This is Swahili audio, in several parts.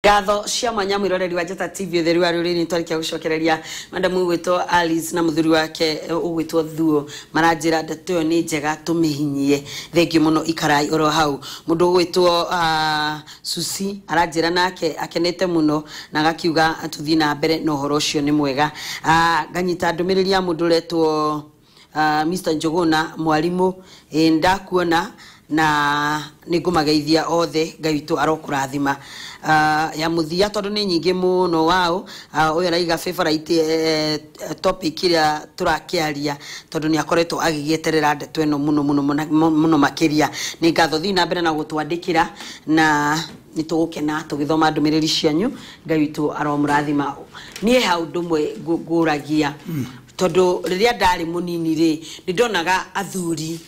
Gatho cia mwanya mwiroreri wa Njata TV theri wa ruri ni twarikia gucokereria madamu gwitwo Alice na muthuri wake ugwitwo Thuo maranjira ndeto ni njega tumihinyie thengio muno ikarai oro hau mundu gwitwo Susi aranjira nake akenete muno na gakiuga atuthi na mbere no horo cio ni mwega nganyita ndumiriri ya mundu retwo Mr Njoguna mwalimu ndakuona na nigumageithia othe ngaitu arokurathima ya muthia tondu ni nyingi muno wao uyu raiga favorite topic ira turakiaria tondu ni akoretwo agigieterera ndeto eno muno makiria ni ngatho thina mbere na gutwandikira na nitugukena tugithoma ndumiriri cianyu ngaitu aromurathima nie hau ndumwe nguragia tondu riria ndari munini ri nindonaga athuri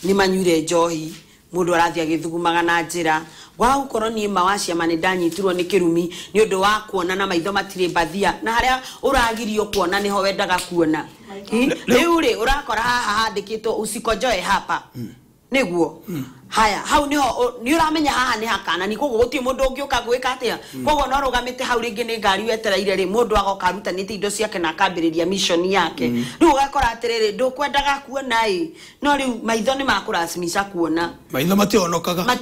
ni manyure njohi mundu arathia githugumaga na njira wa ukoro ni mawacia mane danyitirwo ni kirumi ni undu wa kuona na maitho matire bathia na haria uragirio kuona niho wendaga kuona riu ri urakora haha handikitwo usikojoe hapa niguo haya hau niho ni uramenya haha ni hakana ni koguo guti mundu ungiuka gwika atia koguo no rugamite hau ringi ni ngari wetereire ri mundu agoka rutanite indo ciake na akambiriria mission yake riu ugakora atiriri ndukwendaga kuona no riu maitho ni makurasimisha kuona maitho matihonokaga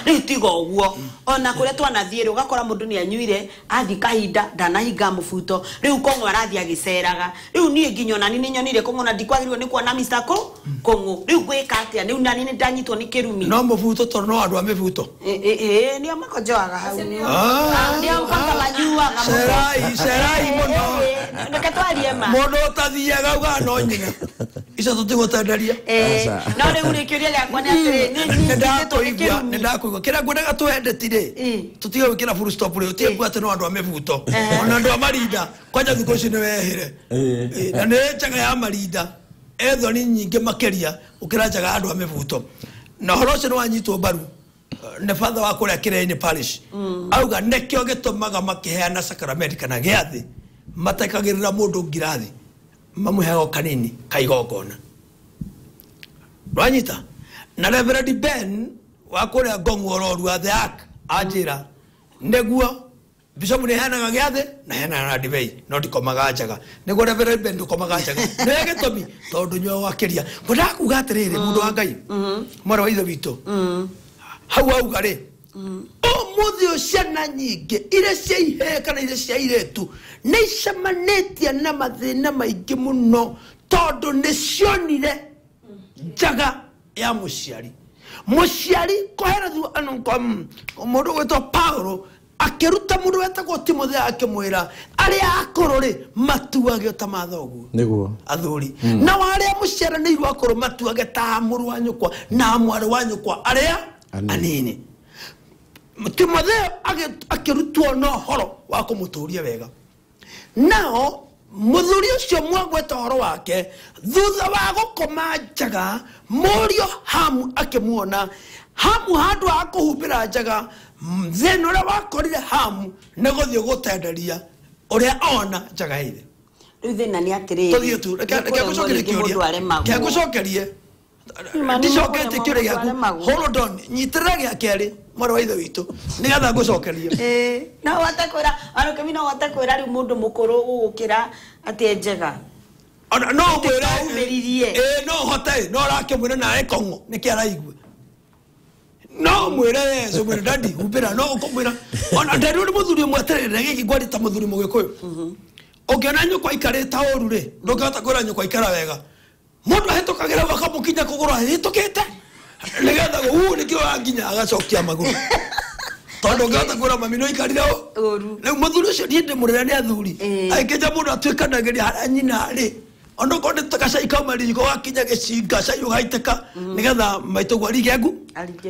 riu tigo uguo ona kuria twanathie ugakora mundu ni anyuire athi kahinda ndanahinga mubuto riu kongo arathi agiceraga riu nie nginyona ni nyonire kongo na ndikwagirwo ni kuona Mr Kongo riu gwika atia ni unani ni ndanyitwo ni kirumi no mubuto tor no andu amebuto ni amakojoaga hau ni amfaka manyua serai muno ndakatwarie ma mundu tathiaga uga no nyina ica tutigotenderia no riu ri kiuria yakwa ni atiri ni ndakuigwa kira ngwendaga twendetire tutige gwikira full stop ri utie kwate no andu amebuto ona andu amarinda kwanja thiko ici ni wehire na ni njaga ya marinda etho ni nyinge makeria ukira njaga andu amebuto na horo cio ni wanyitwo mbaru ne father wa kuria Kireni parish auga nekio gitumaga makiheana sacrament kana giathi matekagirira mundu ngirathi mamuheo kanini kaigogona rwanyita na Reverend Ben wa kuria Ngong'ororu wa the ark ajira neguo Bishop ni hana giathi na hena na divei no ndikomaga njaga neguo Reverend Ben ndikomaga njaga ne gitomi tondu nyo wakiria ndakuga atiriri mundu wa Ngai mara wa ithe witu hau auga ri muthio ciana nyingi ire cia ihe kana ire cia iretu ni icemanitie na mathina maingi muno tondu ni cionire njaga ya muciari koherethu mundu gwitwo Paulo akiruta mundu wetagwo Timotheo akimwira aria akoro ri matuage ta mathogu niguo athuri na waria muciaranirwo akoro matuage ta muru wa nyukwa na mwari wa nyukwa aria anini Timotheo akirutwo no horo wa kumuturia wega nao muthuri ucio mwagweta horo wake thutha wa gukoma njaga murio Hamu akimuona Hamu handu akuhumbira njaga theno ria wakorire Hamu ne guthie gutenderia uria ona njaga ile riu thina ni atiriri tuthie tu ke gucokerie ndicokete kiuria giaku hold on nyitirira gia keri mara wa ithe witu nigetha ngucokerie no watakwira aroke mina watakwira riu mundu mukuru ugukira ati njega no mwira umeririe no hote no rakimwira na ekongo niki araigwe no mwira yeso mwira dadi ubira no ukomwira ona ndari muthuri mweterere giki gwari ta muthuri mugikuyu ogiona nyukwa ikareta oru ri ndokata kwira nyukwa ikara wega mundu ahetokagira bakamukinya kugura hitokete nigetha nikio anginya agacokia maguru tondu ngata kwira mamino ikarire oru riu muthuri ucio ndi murere ni athuri aingeja mundu atwikanagiria haria nyina ri ondo konde takacai kamariri ko wakinya gicinga cai ugaiteka nigetha maito gwari gengu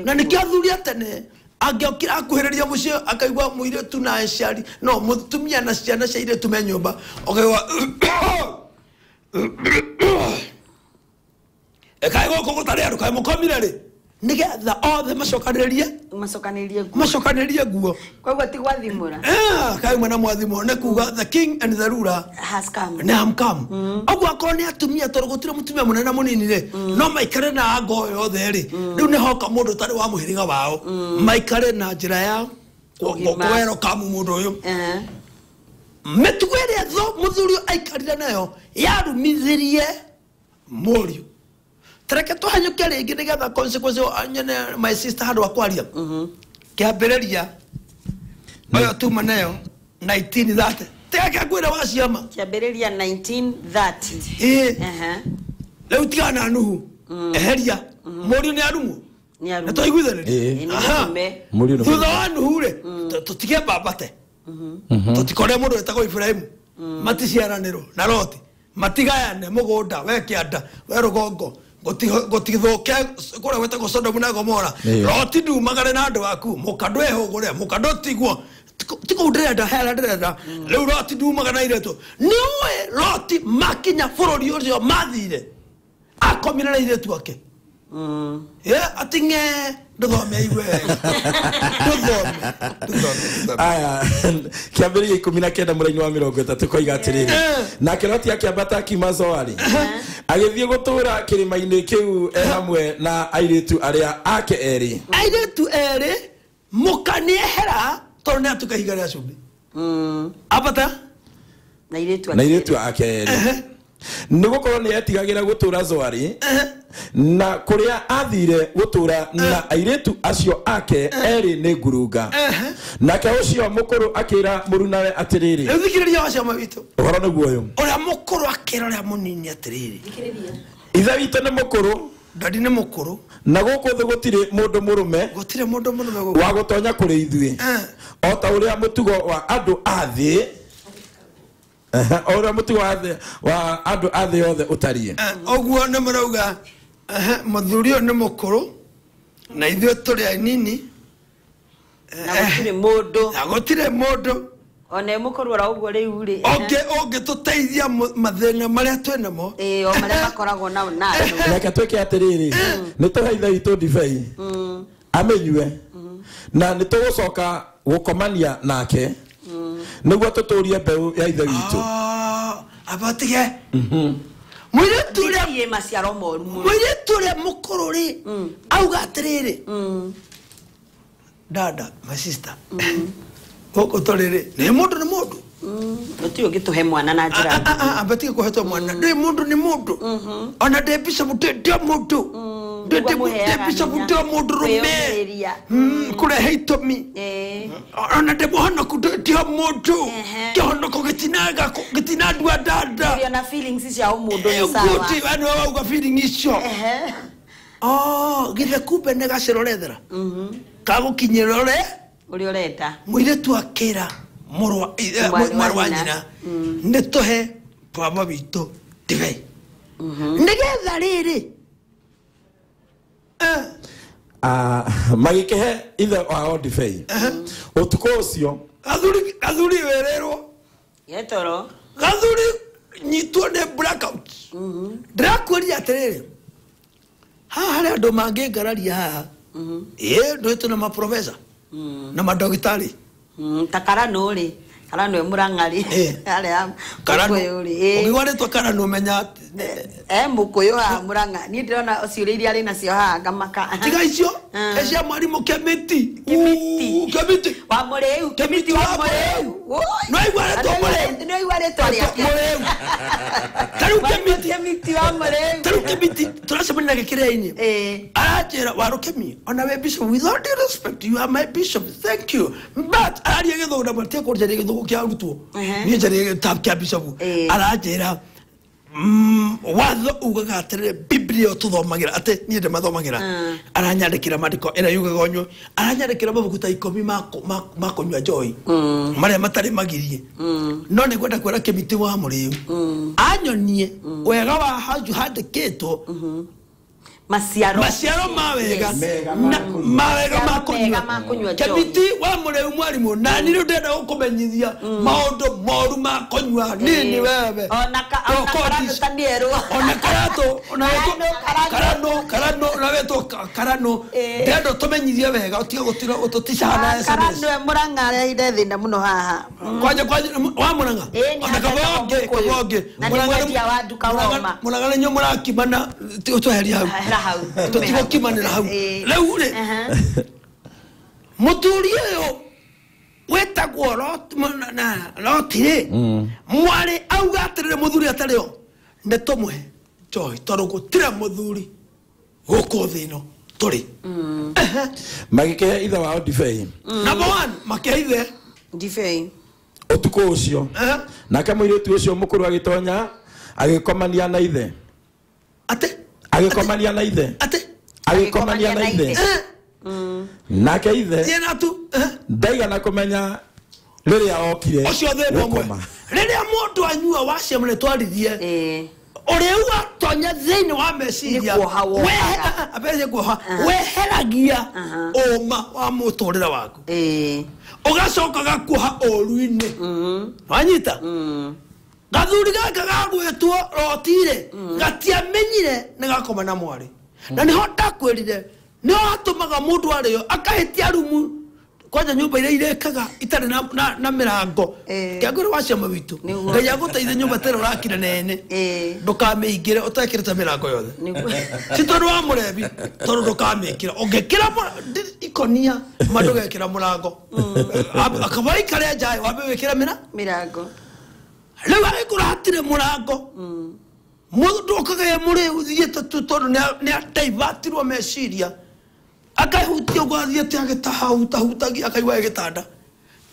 na nikio athuri atene angiokira akuhiriria mucio akaigwa muiretu na eciari no mutumia na ciana cia iretu me nyumba okaigwa ekaigo ko gutari andu kai mukomire ri nigetha othe macokanĩrie nguo Koguo ti gwathimũra. kaimwe na mwathimo nĩ kuga the king and the ruler Has come. nĩ hamcome ũguo akorwo nĩ atumia tondũ gũtirĩ mũtumia mũnene mũnini rĩ no maikare na ngo yothe rĩ rĩu nĩ hoka mũndũ ũtarĩ wa mũhĩrĩga wao maikare na njĩra ya kwero kamu mũndũ ũyũ mĩtugo ĩrĩa mũthuri aikarire nayo yarumithirie mũriũ tareke tũhanyũke rĩngĩ nĩgetha consequence nyene my sister handũ akwaria kĩambĩrĩria ũyũ tuma nayo 1930 teke kwĩra wa ciama Kĩambĩrĩria 1930. rĩu tigana nuhu eheria mũriũ nĩ arumwo nĩ twaiguithanĩria thutha wa nuhu rĩ tũtige mbambate tũtikore mũndũ wetagwo Ibrahimu maticiaranĩrwo na Loti matigayane mũgũnda we kĩanda we rũgongo gũtigithũke kũrĩa gwetagwo Sodomu na Gomora Loti ndumagare na andũ aku mũkandũ ehũgũre mũkandũ tigwo tiko ndĩrenda hera ndĩrenda rĩu Loti ndumagana iretu nĩũĩ Loti makinya bũrũri ũcio mathire akomire na iretu ake atinge ndũthome igwe ndũthome aya kĩambĩrĩria 19 mũraini wa 30 koiga atĩrĩrĩ nake Loti akĩambata akiuma Zoari agĩthiĩ gũtũũra kĩrĩma-inĩ kĩu hamwe na airĩtu arĩa ake erĩ mũkaniehera tondũ nĩ atukahiga rĩa cumbĩ abata na airĩtu ake erĩ nĩgũkorwo nĩ etigagĩra gũtũũra Zoari na kũrĩa athire gũtũũra na airĩtu acio ake erĩ nĩ ngurunga nake ũcio mũkũrũ akĩra mũrunawe atĩrĩrĩ thikĩrĩria wa ciama witũ ũhoro nĩguo ũyũ ũrĩa mũkũrũ akĩra ũrĩa mũnini atĩrĩrĩ ithe witũ nĩ mũkũrũ ndadi nĩ mũkũrũ na gũkũ thĩ gũtirĩ mũndũ mũrũme wa gũtonya kũrĩ ithuĩ o ta ũrĩa mũtugo wa andũ a thĩ ora mũtugo wa andũ a thĩ yothe ũtariĩ ũguo nĩ marauga mũthuri ũyũ nĩ mũkũrũ na ithuĩ tũrĩ anini na gũtirĩ mũndũ ona mũkũrũ ora ũguo rĩu rĩ ũngĩtũteithia mathĩna marĩa twĩ namo o marĩa makoragwo nao reke twĩke atĩrĩrĩ nĩ tũhe ithe witũ ndibei amĩnyue na nĩ tũgũcoka gũkomania nake nĩguo tũtũũrie mbeũ ya ithe witũ abatige mũirĩtu ũrĩa mũkũrũ rĩ auga atĩrĩrĩ dada my sister gũkũ tũrĩ rĩ nĩ mũndũ nĩ mũndũ gũtirĩ ũngĩtũhe mwana na njĩra abatige kũhetwo mwana ndĩ mũndũ nĩ mũndũ ona ndĩ bishop ndĩ mũndũ ndĩ bishop ndĩ mũndũ rũme kũrehe itũmi ona ndĩ mũhonoku ndĩ mũndũ kĩhonoko gĩtinandua dada na feelings cia mũndũ nĩ sawa wani wauga feeling icio githe kumbe nĩ gacirorethera kagũkinyĩra ũrĩa ũrenda mũirĩtu akĩra mwarĩ wa nyina nĩ tũhe baba witũ ndibei nĩgetha rĩrĩ magĩkĩhe ithe wao ndibei ũtukũ ũcio gathuri wĩrĩrwo getoro gathuri nyitwo nĩ blackout ndĩrakuoria atĩrĩrĩ haha harĩ andũ mangĩngararia haha ndũĩtũ na maprofesa na madogitari ta Karano rĩ Karano Mũrang'ari arĩa ũgĩgwarĩtwo Karano menya mũkũyũ ha Mũrang'a niĩ ndĩrona ciũria iria arĩ nacio haha ngamaka tiga icio cia mwarimũ Kĩmĩti wa Mũrĩu Kĩmĩti wa Mũrĩu no igwarĩtwo Mũrĩu no igwarĩtwo rĩake tarĩu Kĩmĩti wa Mũrĩu tarĩu Kĩmĩti tũracemania na gĩkĩrĩa-inĩ aranjĩra warũkemi ona we bishop with all due respect you are my bishop thank you but araria gĩthũgũ na matie kũnjaria gĩthũgũ kĩa arutwo niĩ njaria kĩa bishop aranjĩra watho ugaga atĩrĩrĩ Biblia tũthomagĩra atĩ niĩ ndĩmathomagĩra aranyandĩkĩra maandĩko ĩrĩa yugaga ũnyue aranyandĩkĩra mabuku ta 10 ma kũnyua njohi marĩa matarĩ magirie no nĩ kwenda kwĩra Kĩmĩtĩ wa Mũrĩu anyonie wega wa hanju handĩkĩtwo maciaro mawega Mega mawega ma makunywa Kebiti wa mureu mwarimu na ni ndenda gukumenyithia maundu moru ma kunywa nini wewe ona karato karano na weto karano ndendo tumenyithia wega utiga gutira ututishana SMS karano muranga ide thinda muno haha kwaje wa muranga ona kaboge muranga nyo murakimana tuheria hau tutigokimanira hau reu ri muturi uyu wetagwo Lotire mwari auga atirire muthuri atario ne tumuhe joy tondu gutira muthuri guku thino turi magike ithe wao Divei number 1 makeithe Divei utuko ucio nake muiritu ucio mukuru agitonya agikomania na ithe agikomania na ithe nake ithe yena tu ndaiga na kumenya riria okire ocio thebo mwe riria mundu anyua wacemre twarithie ureu atonya thini wa meciria apeze kuoha weheragia oma wa muturira waku ugacoka gakuoha oruine wanyita gathuri gaka gagwetwo Lotire gatiamenyire ni gakoma na mwari na niho ndakwirire niho atumaga mundu ario akahitia rumu kwanja nyumba ire irekaga itari na mirango kiagura wacema witu ngai aguteithe nyumba tere urakira nene ndukameingire utekirite mirango yothe citondu wa murebi tondu ndukameikira ungekira ikonia mandugekira murango akabai kare jai wabe wekira mirango leo agikuratire murango mundu okaga muri uthiete tondu ni ataivatirwo meciria akahutio gwathiete agitahutagia akaigwa gitanda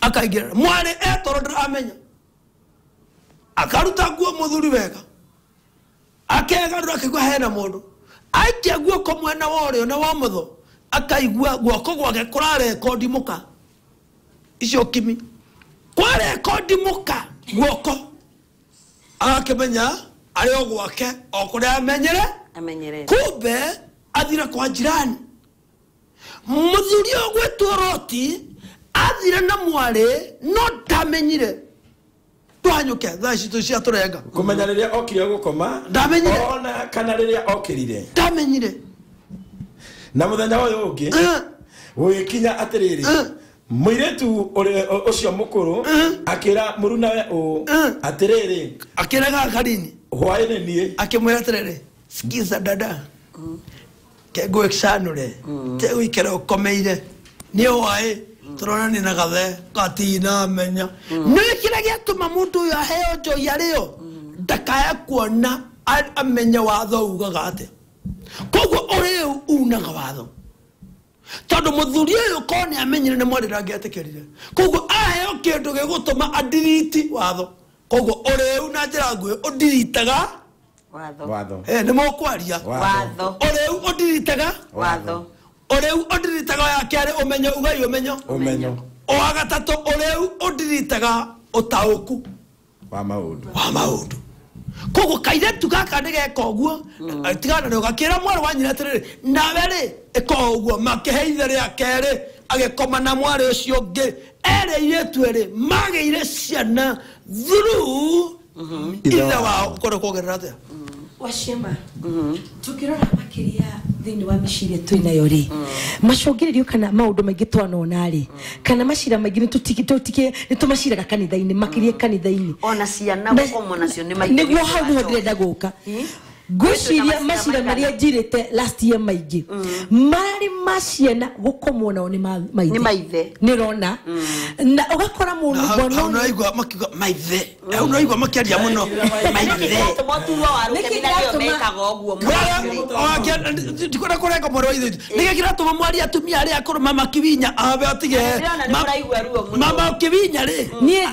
akaigira mwari etoro ndiramenya akaruta guo muthuri wega akegarura akaigwa hena mundu aikia guoko mwena worio na wa mutho akaigwa guoko gwake kurarekondi muka icio kimi kwarekondi muka guoko akimenya ari ogwake okuria amenyere kumbe athira kwa jirani muthuri ogwetwo Loti athira na mwari no ndamenyire twanyuke thaci tucia turenga kumenya riria okire gukoma ndamenyire ona kana riria okirire ndamenyire na muthenya uyu ungi wikinya atiriri muiretu ucio mukuru akira muruna we atiriri akiraga karini hwaine nie akimwira atiriri skiza dada kego exanure te wikera ukomeire ni oae turona ni na gathe katina menya ni kira giatuma mundu ya heo jo yario ndakaya kuona amenya watho ugaga ate koguo uri unaga watho tondu muthuri uyu kone amenyire ni mwari rangiatekerire koguo aheo kindu gigutuma adiriti watho koguo uri na njira ngwe udiritaga watho ni mokwaria watho ureu udiritaga watho ureu udiritaga ya kiari umenyo ugai umenyo o gatatu ureu udiritaga utauku wa maundu koguo kairetu gaka nigeka uguo tigana ni ugakira mwari wanyira atiriri nawe ri eka uguo makeheithe ria keri agikoma na mwari ucio ungi ere iretu eri mageire ciana through ithe wao kore kugerera atia washema tukirora makiria thini wa miciria twinayo ri macongiririo kana maundu maingi twanona ri kana macira maingi ni tumaciraga kanitha-ini makiria kanitha-ini ona ciana gukomwo nacio ni maingi niguo hau niho ndirenda guka gwiciria macira maria njirite last year maingi mari maciana gukomwo nao ni maithe nirona na ugakora mundu bono unaigwa makiga maithe unaigwa makiaria muno maithe tumoturwo waruke binayo mekaga uguo tikora koreka moro ithe nigekira tuma mwari atumia ari akoroma makivinya abe atige mama kivinya ri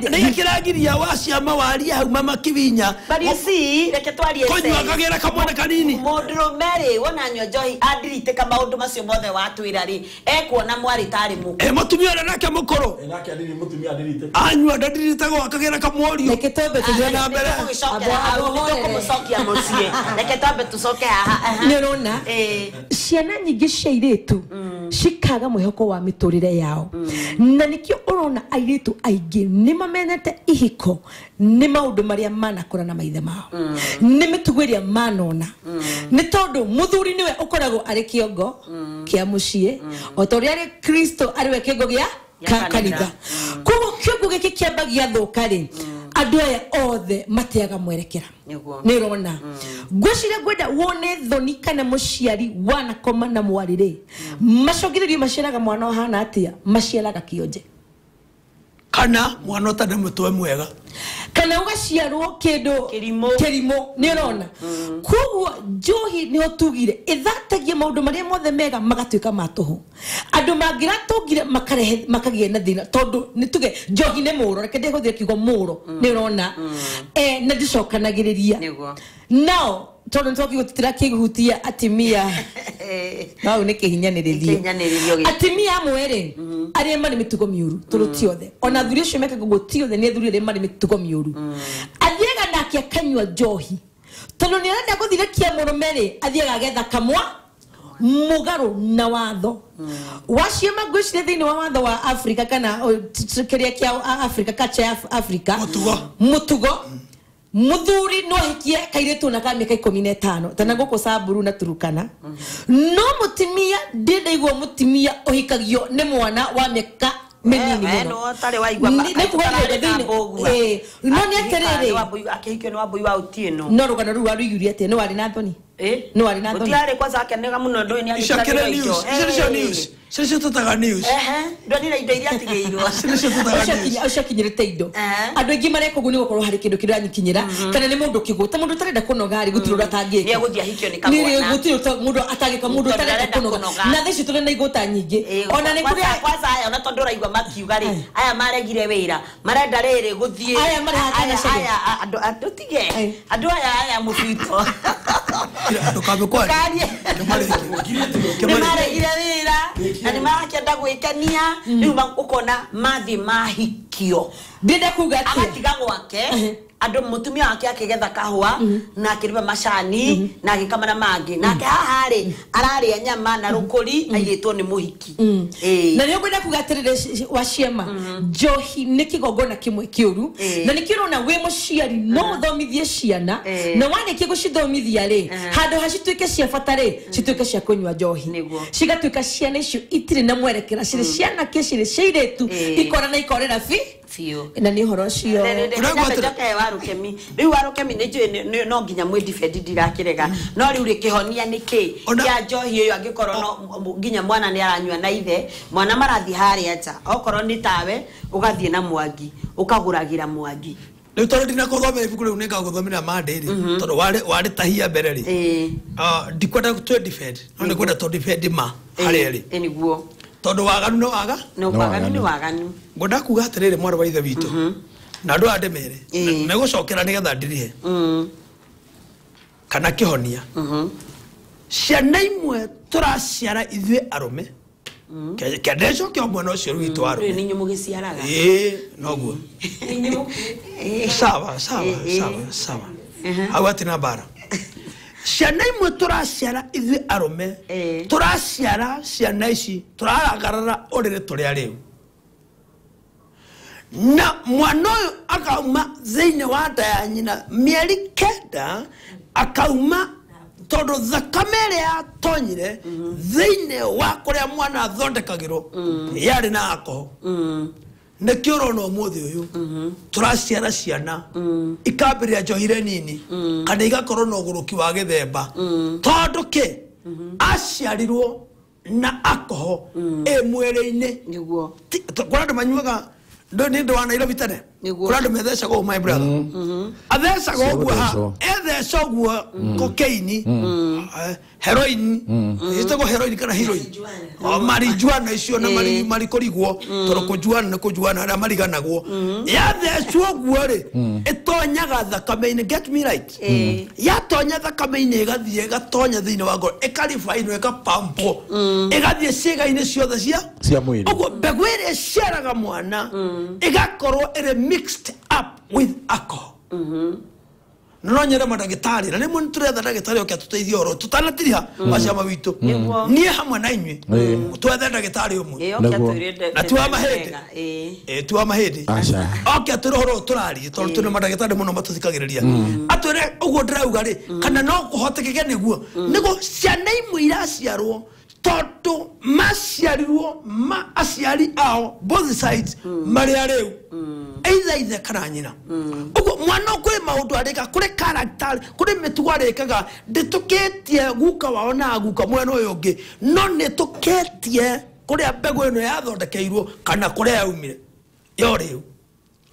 nigekira ngiria wacia mawari hau mama kivinya bari si reke twarie konywa kagera kamwana kanini Modromere wona nyojohi adirite kama undu macio mothe watwira ri ekuona mwari tari muko mutumia ora nake mukoro nake adiri mutumia adirite anywa ndadirite go akagera kamworio Neketombe tugena mbere kumucokia mucie neketombe tucoke haha nirona ciana nyingi cia iritu cikaga mwihoko wa miturire yao na nikio urona airitu aingi ni mamenete ihiko ni maundu maria manakora na maithe mao ni mitugo iria manona ni tondu muthuri niwe ukoragwo ari kiongo kia mucie o toria ari Kristo ariwe kiongo gia kanitha koguo kiongo giki kiambagia thukari andu aya othe mateaga mwerekera nirona gwicira gwenda wone thoni kana muciari wanakoma na mwarire macongiririo maciaraga mwana ohana atia maciaraga kionje kana mwana utane mutwe mwega kana ugaciarwo kindu kirimo nirona koguo njohi ni otugire ithatagia maundu maria mothe mega magatuika matuhu andu mangiratungire makagie na thina tondu nituge njohi ne muro reke ndehuthire kiugo muro nirona na ndicokanagiriria now tondu ntoki gutitira kiguhutia atimia nao ni kihinyaniririo atimia amwere ari mari mitugo miuru turutiothe ona thuri cio meka gutiothe ni thuri ri mari mitugo miuru athiega nake akanywa njohi tondu ni arenda guthirakia murumeri athiega getha kamwa mugaru na watho waciema gwicire thiini wa watho wa Africa kana kiria kia Africa kacha ya Africa mutugo muthuri no hikie kairetu na kamika 15 tana goko Samburu na Turukana no mutimia ndinde igwo mutimia ohikagio ne mwana wa meka menini no tare waigwa no ni aterere akihikio no wabui wa utieno no rugano ru waruyuri ate no wari na thoni no wari na thoni utiare kwanza akenega muno ndo ni ishakere news sisi tutaga news ndo ni indo iria tigeirwo sisi tutaga news ushakinyirite indo andu ingi mareko guni gukorwo hari kindu kiranyikinyira kana ni mundu kiguta mundu tarenda kunoga ari gutirura tangike ni guthia hikio ni kamwana ni gutirura mundu atagika mundu tarenda kunoga na thici tuli na igota nyingi ona ni kuri kwanza aya ona tondu raigwa makiuga ri aya maregire wira marenda riri guthie aya marahakana aya andu tige andu aya mufito ndo kabe kwa ni maregire wira na ni marakenda gwikania riu ukona mathi mahikio ndenda kuga ati agatiga gwake andu mutumia wake akigetha kahua na akiriba macani na agikamana mangi nake haha ri araria nyama na rukuri aigitwo ni muhiki na niyo kwenda kugatirire waciema njohi ni kigongona kimwe kiuru na nikirona we muciari no thomithie ciana na wane kigucithomithia ri handu hacituike cia fatare cituike cia kunywa njohi cigatuika ciana icio itire na mwerekera cire ciana kicire ciiretu ikora na ikorera fio na ni horo cio warukemi riu warukemi ni no nginya mwe defend ndirakirega no riu rikihonia niki ya njohi iyo angikorwo no nginya mwana ni aranywa na ithe mwana marathi hari acha okorwo ni tawe ugathie na mwangi ukaguragira mwangi riu tondu ndina kuthomera ibuku riu ninga guthomera mandiri tondu wari tahia mbere ri ndikwenda to defend no ni kwenda to defend ma hari ri eniguo tondu waganu no waga no waganu ni waganu ngoda kuga atirire mwana wa ithe witu na ndo andemere ne gucokera nigetha ndirihe kana kihonia ciana imwe turaciara ithue arume kedeco kio mwana ucio witu arume ni nyumu giciaraga noguo sawa awati na bara ciana imwe turaciara ithue arume turaciara ciana ici turaragarara urire turia riu na mwana uyu akauma thiini wa nda ya nyina mieri kenda akauma tondu thakame iria yatonyire thiini wa kuria mwana athondekagirwo yari na alcohol nikio urona umuthi uyu turaciara ciana ikambiria njohire nini kana igakorwo na uguruki wa githemba tondu ki aciarirwo na alcohol mwiri-ini niguo kwa andu manyuaga ndo ni ndo wa Nairobi tene kura ndo metheca go my brother atheca go gwa ha etheca go cocaine heroin itago heroin kana heroin marijuana icio na mari korigwo toro kujuana kujuana ara mariganagwo yathecwo gwo ri itonyaga thakame-ini get me right yatonya thakame-ini igathie gatonya thiini wa ngoro ikarifaino ikapampo igathie ciĩga-ini ciothe cia mwiri uguo mbegu ĩrĩa ĩciaraga mwana igakorwo ĩrĩ mixed up with alcohol no nyere madagitari na nimwe nituretha dagitari okia tuteithie oro tutanatiriha wacama witu nie hamwe na inywe twethe dagitari umwe na tuwa mahindi tuwa mahindi okia turohoro turari tondu tune madagitari muno matuthikagiriria atwere uguo ndirauga ri kana no kuhotekeke niguo ciana imwe iraciarwo tondu maciarirwo aciari ao both sides mari ariu either kana nyina uguo mwana kuri maundu arika kuri character kuri mitugo arikaga ndituketie guka wao na guka mwena uyu ungi no nituketie kuri mbegu ino yathondekeirwo kana kuri yaumire yo riu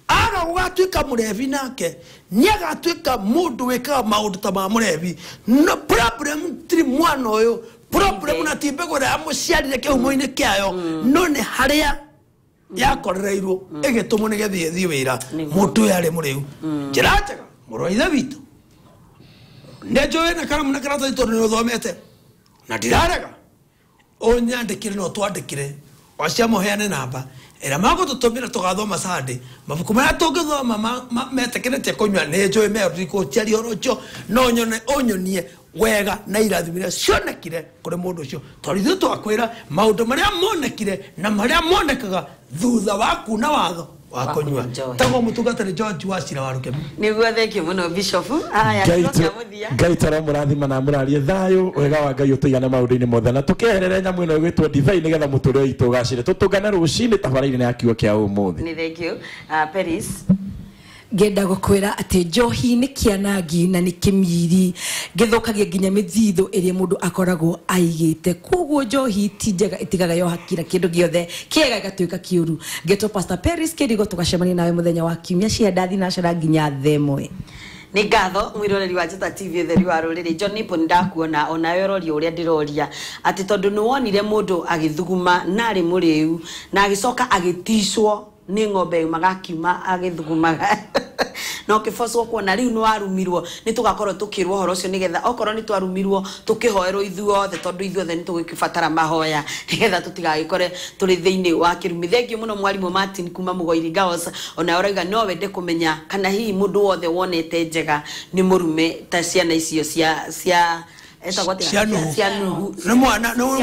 aga gugatuika murevi nake niagatuika mundu wikaga maundu ta ma murevi no problem tri mwana uyu problem na timbego ya muciarire kihumo-ini kiayo no ni haria yakorereirwo igitumo ni gethie wira mundu yari muriu njira njega muroithe witu ndejoe na kana muna karata ito ni uthomete na ndirarega onyandikire no twandikire wacia muheane namba era mago tutumira tugathoma sande mabuku maya tungithoma metekerete kunywa ndejoe me riko chiari orocho no nyone onyonie wega na irathimira cionekire kuri mundu ucio twarithu twakwira maundu maria monekire na maria monekaga thutha wa kuna watho wa kunywa tago mutugatari George wacira warukemi niguo theki muno bishop aya tukia muthia Ngai tara murathima na murarie thayo wega wa Ngai utuigana maundu-ini mothe na tukeherere nyamu ino gwitwo divai nigetha muture witu gacire tutungane rucini tabarĩri-inĩ ya kiugo kia umuthi ni thank you Paris ngenda gukwira ati njohi ni kianangi na ni kimiri githukagia nginya mithithu iria mundu akoragwo aigite koguo njohi ti njega itigaga yo hakira kindu giothe kiega gatuika kiuru geto Pastor Paris Kirigo tugacemania nawe muthenya wa kiumia cia ndathi na cara nginya themwe ni ngatho mwiroreri wa Njata TV theri wa ruriri John Nipo ndakuona ona yorori uria ndiroria ati tondu ni wonire mundu agithuguma na ari muriu na agicoka agitishwo ni ng'ombe magakiuma agithugumaga no kifoso kuona riu no arumirwo ni tugakorwo tukirwo horo cio nigetha okorwo ni twarumirwo tukihoerwo ithuothe tondu ithuothe ni tugikibatara mahoya nigetha tutigagikore turi thiini wa kirumi thengio muno mwarimu Martin kuma Mugoiri Girls ona oraiga no wende kumenya kana hihi mundu wothe wonete njega ni murume ta ciana icio cia cianuhu no mwana no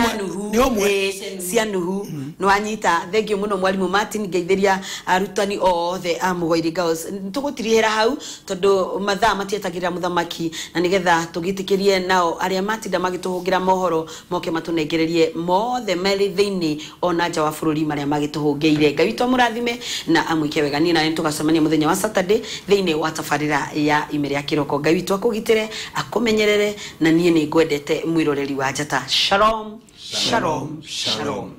ni omwe cianuhu no anyita thengio muno mwarimu Martin ngeithiria arutani othe a Mugoiri Girls tugutirihera hau tondu mathaa matietagirira muthamaki na nigetha tugitikirie nao aria matinda magituhungira mohoro moke matunengererie mothe meri thiini ona nja wa bururi maria magituhungeire Ngai witu murathime na amwike wega ni na tugacemania muthenya wa Saturday thiini wa tabarira ya imeri ya kiroko Ngai witu akugitire akumenyerere na nie ni ngwendete mwiroreri wa Njata shalom shalom shalom